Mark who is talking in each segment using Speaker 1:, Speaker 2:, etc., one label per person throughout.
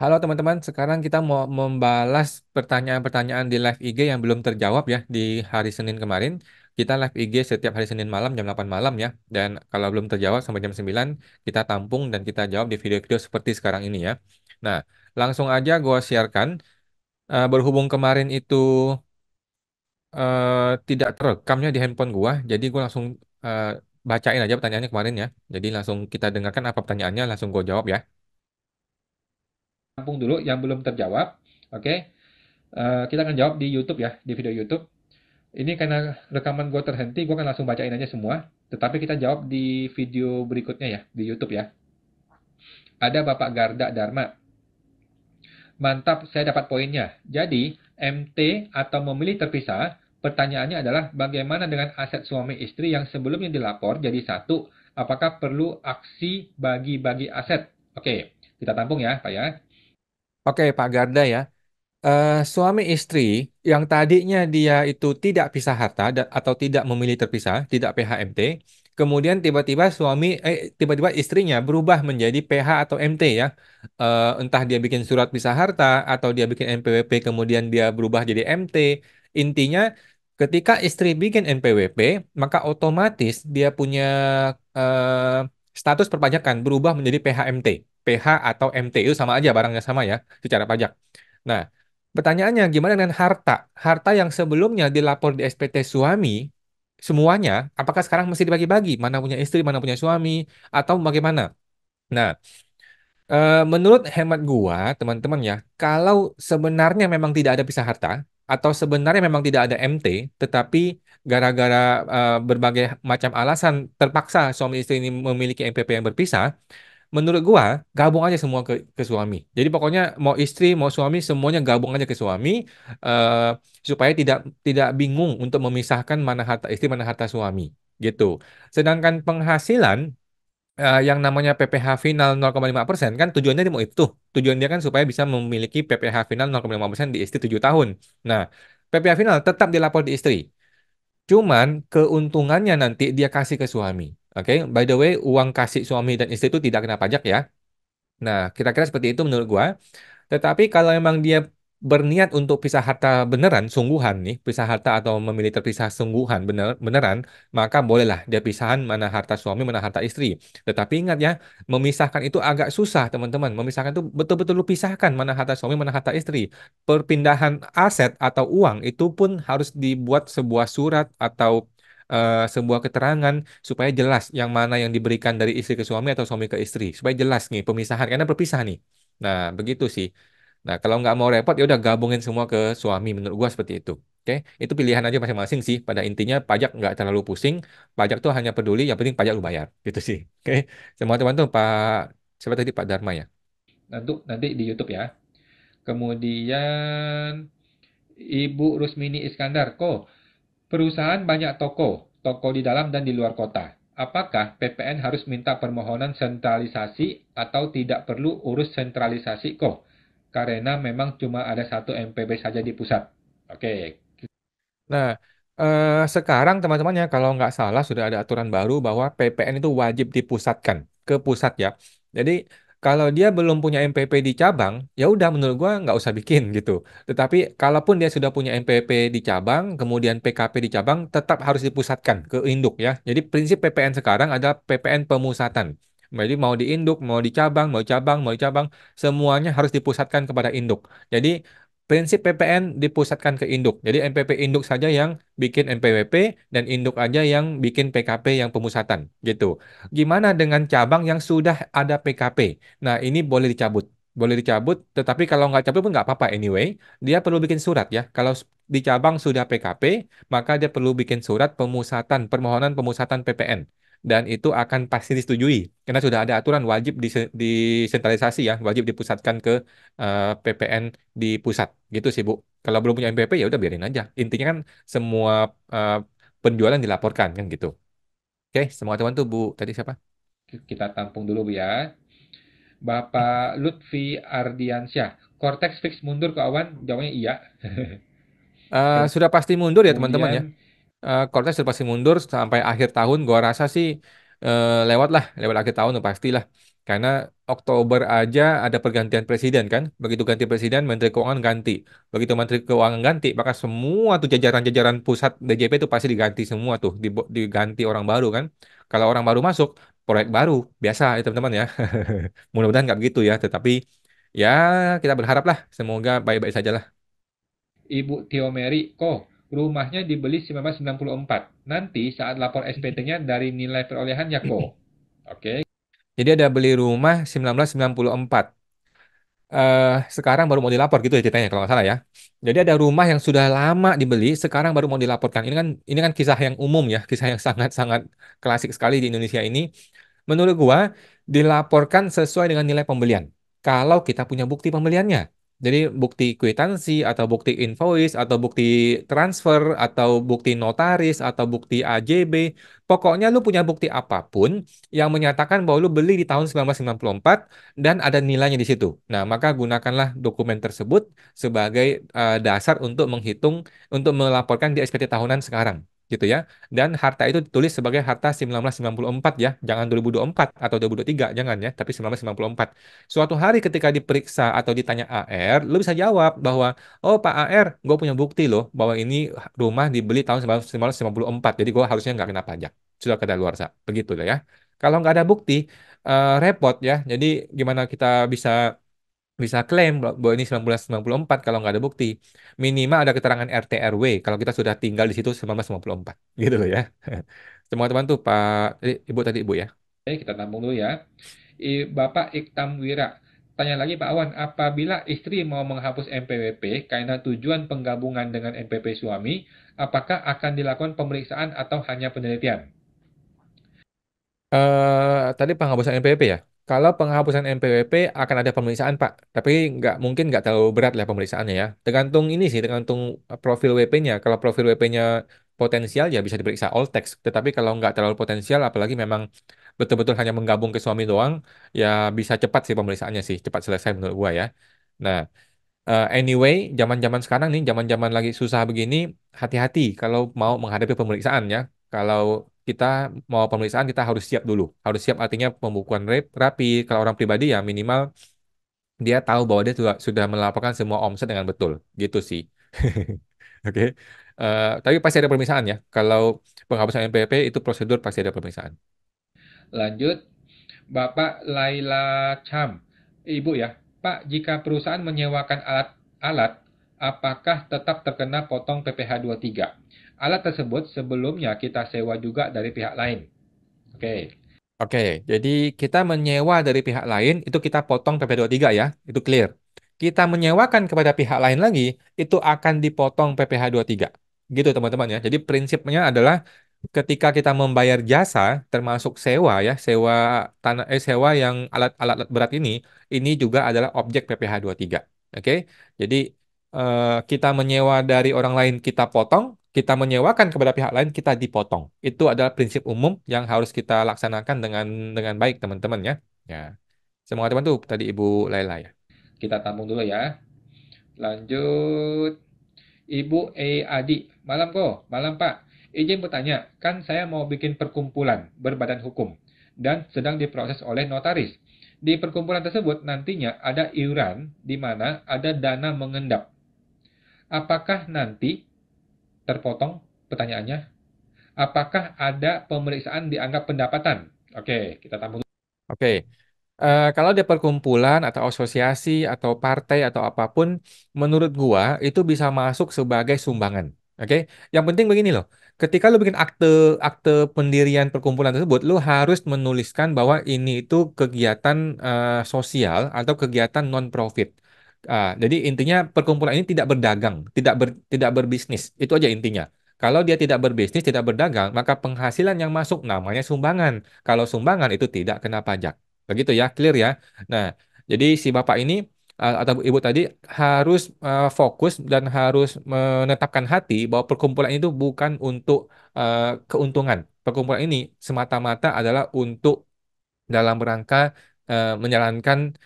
Speaker 1: Halo teman-teman, sekarang kita mau membalas pertanyaan-pertanyaan di live IG yang belum terjawab ya di hari Senin kemarin. Kita live IG setiap hari Senin malam jam 8 malam ya. Dan kalau belum terjawab sampai jam 9 kita tampung dan kita jawab di video-video seperti sekarang ini ya. Nah, langsung aja gue sharekan. Berhubung kemarin itu tidak terekamnya di handphone gua, jadi gue langsung eh, bacain aja pertanyaannya kemarin ya. Jadi langsung kita dengarkan apa pertanyaannya, langsung gue jawab ya. Tampung dulu yang belum terjawab. Oke. Kita akan jawab di YouTube ya, di video YouTube. Ini karena rekaman gue terhenti, gue akan langsung bacain aja semua. Tetapi kita jawab di video berikutnya ya, di YouTube ya. Ada Bapak Garda Dharma. Mantap, saya dapat poinnya. Jadi, MT atau memilih terpisah, pertanyaannya adalah bagaimana dengan aset suami istri yang sebelumnya dilapor jadi satu, apakah perlu aksi bagi-bagi aset? Oke, kita tampung ya, Pak ya. Oke, Pak Garda ya. Suami istri yang tadinya dia itu tidak pisah harta atau tidak memilih terpisah, tidak PHMT, kemudian tiba-tiba istrinya berubah menjadi PH atau MT ya. Entah dia bikin surat pisah harta atau dia bikin NPWP kemudian dia berubah jadi MT. Intinya ketika istri bikin NPWP, maka otomatis dia punya eh, status perpajakan berubah menjadi PHMT. PH atau MT itu sama aja, barangnya sama ya secara pajak. Nah, pertanyaannya gimana dengan harta? Harta yang sebelumnya dilapor di SPT suami, semuanya, apakah sekarang mesti dibagi-bagi? Mana punya istri, mana punya suami, atau bagaimana? Nah, menurut hemat gua, teman-teman ya, kalau sebenarnya memang tidak ada pisah harta, atau sebenarnya memang tidak ada MT, tetapi gara-gara berbagai macam alasan terpaksa suami istri ini memiliki MPP yang berpisah, menurut gua gabung aja semua ke suami. Jadi pokoknya mau istri mau suami semuanya gabung aja ke suami eh, supaya tidak tidak bingung untuk memisahkan mana harta istri mana harta suami gitu. Sedangkan penghasilan yang namanya PPh final 0,5% kan tujuannya dia mau itu. Tujuan dia kan supaya bisa memiliki PPh final 0,5% di istri 7 tahun. Nah, PPh final tetap dilapor di istri. Cuman keuntungannya nanti dia kasih ke suami. Oke, by the way, uang kasih suami dan istri itu tidak kena pajak ya. Nah, kira-kira seperti itu menurut gua. Tetapi kalau memang dia berniat untuk pisah harta beneran, sungguhan nih, pisah harta atau memilih terpisah sungguhan beneran, maka bolehlah dia pisahan mana harta suami, mana harta istri. Tetapi ingat ya, memisahkan itu agak susah, teman-teman. Memisahkan itu betul-betul lu pisahkan mana harta suami, mana harta istri. Perpindahan aset atau uang itu pun harus dibuat sebuah surat atau sebuah keterangan supaya jelas yang mana yang diberikan dari istri ke suami atau suami ke istri. Supaya jelas nih pemisahan, karena berpisah nih. Nah, begitu sih. Nah, kalau nggak mau repot, ya udah gabungin semua ke suami. Menurut gua seperti itu. Oke, itu pilihan aja masing-masing sih. Pada intinya pajak nggak terlalu pusing. Pajak tuh hanya peduli, yang penting pajak lu bayar. Gitu sih. Oke, semua teman tuh Pak, siapa tadi Pak Dharma ya? Nanti di YouTube ya. Kemudian Ibu Rusmini Iskandar, kok perusahaan banyak toko, toko di dalam dan di luar kota. Apakah PPN harus minta permohonan sentralisasi atau tidak perlu urus sentralisasi kok? Karena memang cuma ada satu MPB saja di pusat. Oke. Nah, sekarang teman-temannya kalau nggak salah sudah ada aturan baru bahwa PPN itu wajib dipusatkan ke pusat ya. Jadi kalau dia belum punya MPP di cabang, ya udah menurut gua nggak usah bikin gitu. Tetapi kalaupun dia sudah punya MPP di cabang, kemudian PKP di cabang, tetap harus dipusatkan ke induk ya. Jadi prinsip PPN sekarang adalah PPN pemusatan. Jadi mau di induk, mau di cabang, mau di cabang, semuanya harus dipusatkan kepada induk. Jadi prinsip PPN dipusatkan ke induk. Jadi MPP induk saja yang bikin NPWP dan induk aja yang bikin PKP yang pemusatan gitu. Gimana dengan cabang yang sudah ada PKP? Nah, ini boleh dicabut. Boleh dicabut, tetapi kalau nggak cabut pun nggak apa-apa anyway. Dia perlu bikin surat ya. Kalau di cabang sudah PKP, maka dia perlu bikin surat pemusatan, permohonan pemusatan PPN. Dan itu akan pasti disetujui. Karena sudah ada aturan wajib disentralisasi ya, wajib dipusatkan ke PPN di pusat gitu sih Bu. Kalau belum punya MPP ya udah biarin aja. Intinya kan semua eh, penjualan dilaporkan kan gitu. Oke, semua teman tuh Bu. Tadi siapa? Kita tampung dulu Bu ya. Bapak Lutfi Ardiansyah. Cortex fix mundur ke awan? Jawabnya iya. Sudah pasti mundur ya teman-teman ya.
Speaker 2: Kemudian
Speaker 1: Cortex sudah pasti mundur sampai akhir tahun. Gua rasa sih lewat lah, lewat akhir tahun tuh pastilah. Karena Oktober aja ada pergantian presiden kan. Begitu ganti presiden, Menteri Keuangan ganti. Begitu Menteri Keuangan ganti, maka semua tuh jajaran-jajaran pusat DJP itu pasti diganti semua tuh, diganti orang baru kan. Kalau orang baru masuk, proyek baru, biasa ya teman-teman ya. Mudah-mudahan nggak begitu ya, tetapi ya kita berharap lah, semoga baik-baik saja lah.
Speaker 2: Ibu Tio Mary, kok rumahnya dibeli 1994. Nanti saat lapor SPT-nya dari nilai perolehannya kok. Oke,
Speaker 1: Jadi ada beli rumah 1994. Sekarang baru mau dilapor gitu ya ceritanya kalau nggak salah ya. Jadi ada rumah yang sudah lama dibeli, sekarang baru mau dilaporkan. Ini kan kisah yang umum ya, kisah yang sangat-sangat klasik sekali di Indonesia ini. Menurut gua dilaporkan sesuai dengan nilai pembelian. Kalau kita punya bukti pembeliannya. Jadi bukti kwitansi atau bukti invoice atau bukti transfer atau bukti notaris atau bukti AJB. Pokoknya lu punya bukti apapun yang menyatakan bahwa lu beli di tahun 1994 dan ada nilainya di situ. Nah, maka gunakanlah dokumen tersebut sebagai dasar untuk untuk melaporkan di SPT tahunan sekarang gitu ya. Dan harta itu ditulis sebagai harta 1994 ya, jangan 2024 atau 2023, jangan ya, tapi 1994. Suatu hari ketika diperiksa atau ditanya AR, lu bisa jawab bahwa, oh Pak AR, gue punya bukti loh bahwa ini rumah dibeli tahun 1994, jadi gue harusnya nggak kena pajak. Sudah kadaluarsa, begitu lah ya. Kalau nggak ada bukti, repot ya. Jadi gimana kita bisa bisa klaim bahwa ini 1994 kalau nggak ada bukti. Minimal ada keterangan RT RW kalau kita sudah tinggal di situ 1994. Gitu loh ya. Teman-teman tuh Ibu tadi Ibu ya.
Speaker 2: kita tampung dulu ya. Bapak Iktam Wira, tanya lagi Pak Awan, apabila istri mau menghapus NPWP karena tujuan penggabungan dengan NPP suami, apakah akan dilakukan pemeriksaan atau hanya penelitian?
Speaker 1: Tadi penghapusan NPWP ya. Kalau penghapusan NPWP akan ada pemeriksaan Pak, tapi nggak terlalu berat lah pemeriksaannya ya. Tergantung ini sih, tergantung profil WP-nya. Kalau profil WP-nya potensial ya bisa diperiksa all text. Tetapi kalau nggak terlalu potensial, apalagi memang betul-betul hanya menggabung ke suami doang, ya bisa cepat sih pemeriksaannya sih, cepat selesai menurut gua ya. Nah, anyway, zaman-zaman sekarang nih, zaman-zaman lagi susah begini, hati-hati kalau mau menghadapi pemeriksaan ya. Kalau kita mau pemeriksaan, kita harus siap dulu. Harus siap artinya pembukuan rapi. Kalau orang pribadi ya minimal dia tahu bahwa dia sudah melaporkan semua omset dengan betul. Gitu sih. Oke. Tapi pasti ada pemeriksaan ya. Kalau penghapusan NPWP itu prosedur pasti ada pemeriksaan.
Speaker 2: Lanjut, Bapak Laila Cham. Ibu ya, Pak, jika perusahaan menyewakan alat-alat, apakah tetap terkena potong PPh tiga? Alat tersebut sebelumnya kita sewa juga dari pihak lain. Oke.
Speaker 1: Oke, jadi kita menyewa dari pihak lain, itu kita potong PP23 ya, itu clear. Kita menyewakan kepada pihak lain lagi, itu akan dipotong PPh tiga. Gitu teman-teman ya. Jadi prinsipnya adalah ketika kita membayar jasa, termasuk sewa ya, sewa yang alat-alat berat ini juga adalah objek PPh tiga. Oke, jadi kita menyewa dari orang lain, kita potong, kita menyewakan kepada pihak lain, kita dipotong. Itu adalah prinsip umum yang harus kita laksanakan dengan baik, teman-teman ya. Ya, semoga teman tuh tadi Ibu Laila ya.
Speaker 2: Kita tampung dulu ya. Lanjut. Ibu Adi. Malam kok. Malam Pak. Izin bertanya. Kan saya mau bikin perkumpulan berbadan hukum. Dan sedang diproses oleh notaris. Di perkumpulan tersebut nantinya ada iuran di mana ada dana mengendap. Apakah nanti terpotong pertanyaannya? Apakah ada pemeriksaan dianggap pendapatan? Oke, kita tampung.
Speaker 1: Oke. Kalau dia perkumpulan atau asosiasi atau partai atau apapun, menurut gua itu bisa masuk sebagai sumbangan. Oke, yang penting begini loh. Ketika lu bikin akte akte pendirian perkumpulan tersebut, lu harus menuliskan bahwa ini itu kegiatan sosial atau kegiatan non profit. Jadi intinya perkumpulan ini tidak berdagang, tidak berbisnis. Itu aja intinya. Kalau dia tidak berbisnis, tidak berdagang, maka penghasilan yang masuk namanya sumbangan. Kalau sumbangan itu tidak kena pajak. Begitu ya, clear ya. Nah, jadi si bapak ini atau ibu tadi harus fokus dan harus menetapkan hati bahwa perkumpulan itu bukan untuk keuntungan. Perkumpulan ini semata-mata adalah untuk dalam rangka menjalankan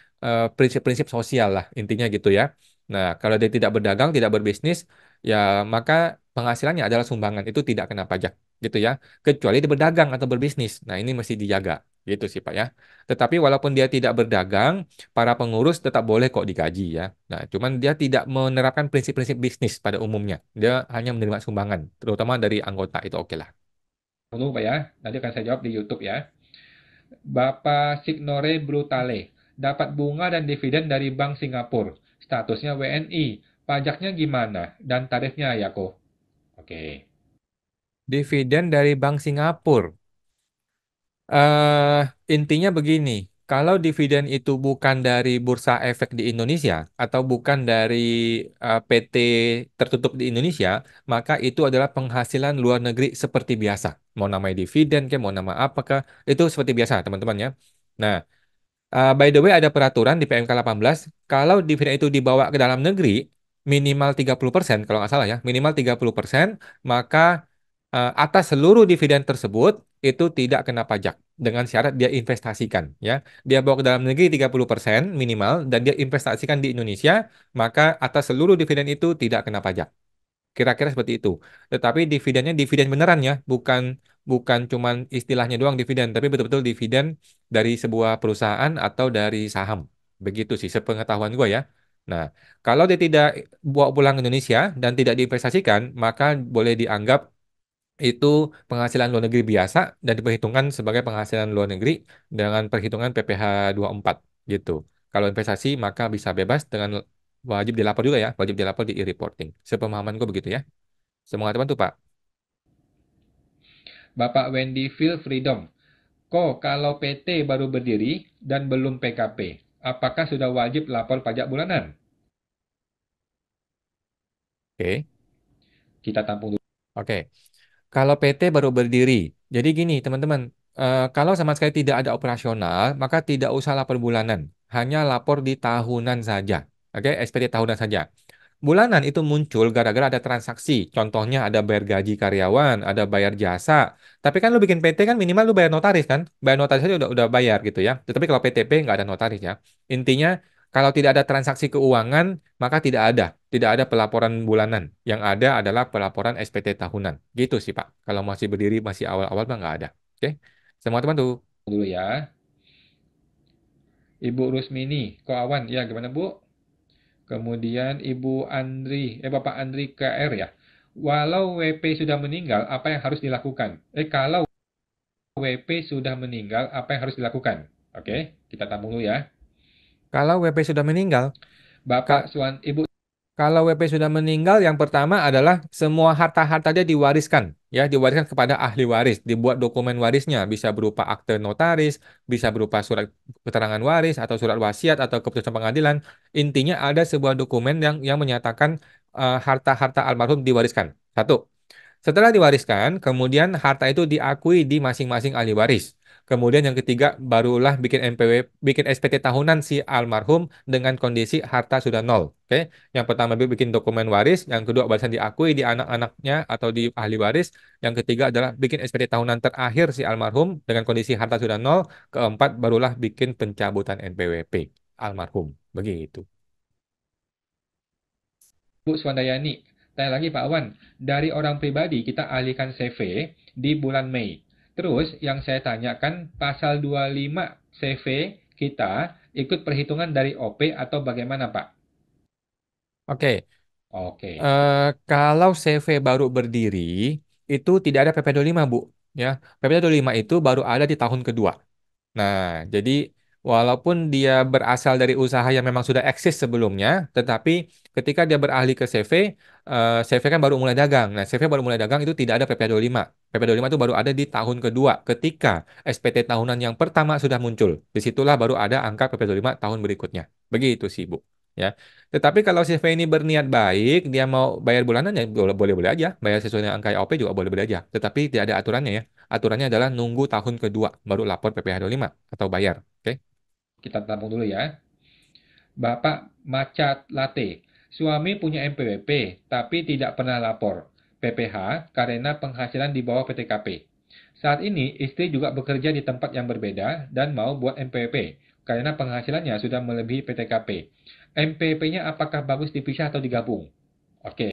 Speaker 1: prinsip-prinsip sosial lah, intinya gitu ya. Nah, kalau dia tidak berdagang, tidak berbisnis, ya maka penghasilannya adalah sumbangan, itu tidak kena pajak. gitu ya, kecuali dia berdagang atau berbisnis. Nah, ini mesti dijaga, gitu sih Pak ya. Tetapi walaupun dia tidak berdagang, para pengurus tetap boleh kok digaji ya. Nah, cuman dia tidak menerapkan prinsip-prinsip bisnis pada umumnya. Dia hanya menerima sumbangan, terutama dari anggota, itu oke lah.
Speaker 2: Tunggu Pak ya, nanti akan saya jawab di YouTube ya. Bapak Signore Brutale dapat bunga dan dividen dari Bank Singapura. Statusnya WNI. Pajaknya gimana? Dan tarifnya ya kok. Oke.
Speaker 1: Dividen dari Bank Singapura. eh Intinya begini, kalau dividen itu bukan dari Bursa Efek di Indonesia atau bukan dari PT tertutup di Indonesia, maka itu adalah penghasilan luar negeri seperti biasa. Mau namanya dividen, ke mau nama apakah, itu seperti biasa, teman-teman ya. Nah, by the way, ada peraturan di PMK 18, kalau dividen itu dibawa ke dalam negeri, minimal 30%, kalau nggak salah ya, minimal 30%, maka atas seluruh dividen tersebut, itu tidak kena pajak. Dengan syarat dia investasikan. Ya. Dia bawa ke dalam negeri 30% minimal, dan dia investasikan di Indonesia, maka atas seluruh dividen itu tidak kena pajak. Kira-kira seperti itu. Tetapi dividennya dividen beneran ya, bukan bukan cuman istilahnya doang dividen, tapi betul-betul dividen dari sebuah perusahaan atau dari saham. Begitu sih sepengetahuan gue ya. Nah, kalau dia tidak bawa pulang ke Indonesia dan tidak diinvestasikan, maka boleh dianggap itu penghasilan luar negeri biasa dan diperhitungkan sebagai penghasilan luar negeri dengan perhitungan PPh 24 gitu. Kalau investasi maka bisa bebas dengan wajib dilapor juga ya, wajib dilapor di e-reporting. Sepemahaman gue begitu ya. Semoga teman tuh Pak.
Speaker 2: Bapak Wendy Phil Freedom. Kok kalau PT baru berdiri dan belum PKP, apakah sudah wajib lapor pajak bulanan?
Speaker 1: Oke.
Speaker 2: Kita tampung dulu.
Speaker 1: Oke. Kalau PT baru berdiri, jadi gini teman-teman, kalau sama sekali tidak ada operasional, maka tidak usah lapor bulanan, hanya lapor di tahunan saja. Oke, SPT tahunan saja. Bulanan itu muncul gara-gara ada transaksi. Contohnya ada bayar gaji karyawan, ada bayar jasa. Tapi kan lu bikin PT kan minimal lu bayar notaris kan? Bayar notaris aja udah bayar gitu ya. Tetapi kalau PTP nggak ada notaris ya. Intinya kalau tidak ada transaksi keuangan, maka tidak ada pelaporan bulanan. Yang ada adalah pelaporan SPT tahunan. Gitu sih Pak. Kalau masih berdiri masih awal-awal mah nggak ada. Oke? Semua teman tuh.
Speaker 2: Dulu ya. Ibu Rusmini, kok awan? Ya, gimana Bu? Kemudian Ibu Andri, Bapak Andri KR ya. Walau WP sudah meninggal, apa yang harus dilakukan? Kalau WP sudah meninggal, apa yang harus dilakukan? Oke, kita tampung dulu ya.
Speaker 1: Kalau WP sudah meninggal,
Speaker 2: Bapak Swan, Ibu
Speaker 1: kalau WP sudah meninggal, yang pertama adalah semua harta-harta dia diwariskan, ya, diwariskan kepada ahli waris, dibuat dokumen warisnya, bisa berupa akte notaris, bisa berupa surat keterangan waris atau surat wasiat atau keputusan pengadilan. Intinya ada sebuah dokumen yang menyatakan harta-harta almarhum diwariskan. Satu. Setelah diwariskan, kemudian harta itu diakui di masing-masing ahli waris. Kemudian yang ketiga, barulah bikin NPW, bikin SPT tahunan si almarhum dengan kondisi harta sudah nol. Oke, yang pertama bikin dokumen waris, yang kedua barisan diakui di anak-anaknya atau di ahli waris, yang ketiga adalah bikin SPT tahunan terakhir si almarhum dengan kondisi harta sudah nol, keempat barulah bikin pencabutan NPWP almarhum. Begitu.
Speaker 2: Swandayani. Tanya lagi Pak Awan, dari orang pribadi kita alihkan CV di bulan Mei. Terus yang saya tanyakan pasal 25 CV kita ikut perhitungan dari OP atau bagaimana Pak?
Speaker 1: Oke,
Speaker 2: Oke.
Speaker 1: Kalau CV baru berdiri, itu tidak ada PP25, Bu. Ya, PP25 itu baru ada di tahun kedua. Nah, jadi walaupun dia berasal dari usaha yang memang sudah eksis sebelumnya, tetapi ketika dia beralih ke CV, CV kan baru mulai dagang. Nah, CV baru mulai dagang itu tidak ada PP25. PP25 itu baru ada di tahun kedua ketika SPT tahunan yang pertama sudah muncul. Disitulah baru ada angka PP25 tahun berikutnya. Begitu sih, Bu. Ya. Tetapi kalau CV ini berniat baik, dia mau bayar bulanan ya boleh-boleh aja. Bayar sesuai dengan angka OP juga boleh-boleh aja. Tetapi tidak ada aturannya ya. Aturannya adalah nunggu tahun kedua baru lapor PPh 25 atau bayar. Oke?
Speaker 2: Kita tampung dulu ya. Bapak Macat Latte. Suami punya MPWP tapi tidak pernah lapor PPh karena penghasilan di bawah PTKP. Saat ini istri juga bekerja di tempat yang berbeda dan mau buat MPWP karena penghasilannya sudah melebihi PTKP. MPWP-nya apakah bagus dipisah atau digabung? Oke.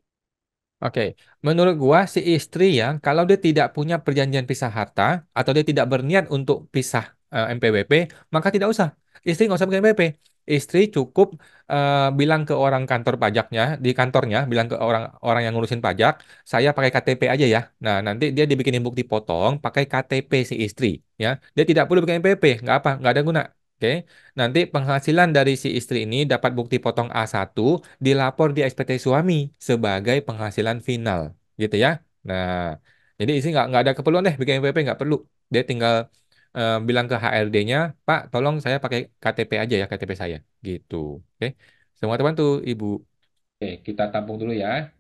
Speaker 1: Oke, menurut gua si istri ya, kalau dia tidak punya perjanjian pisah harta atau dia tidak berniat untuk pisah MPWP, maka tidak usah. Istri nggak usah pakai MPWP. Istri cukup bilang ke orang kantor pajaknya di kantornya, bilang ke orang-orang yang ngurusin pajak, saya pakai KTP aja ya. Nah, nanti dia dibikinin bukti potong pakai KTP si istri, ya. Dia tidak perlu pakai MPWP, nggak apa, nggak ada guna. Oke, nanti penghasilan dari si istri ini dapat bukti potong A1 dilapor di SPT suami sebagai penghasilan final, gitu ya. Nah, jadi istri nggak ada keperluan deh bikin MPP nggak perlu. Dia tinggal bilang ke HRD-nya, Pak, tolong saya pakai KTP aja ya KTP saya, gitu. Oke, semua teman tuh Ibu.
Speaker 2: Oke, kita tampung dulu ya.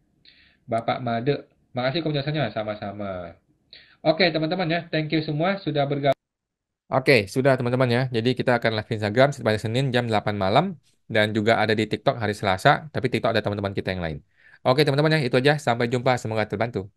Speaker 2: Bapak Made, makasih penjelasannya sama-sama. Oke, teman-teman ya, thank you semua sudah bergabung.
Speaker 1: Oke, sudah teman-teman ya. Jadi kita akan live Instagram setiap hari Senin jam 8 malam dan juga ada di TikTok hari Selasa, tapi TikTok ada teman-teman kita yang lain. Oke teman-teman ya, itu aja. Sampai jumpa. Semoga terbantu.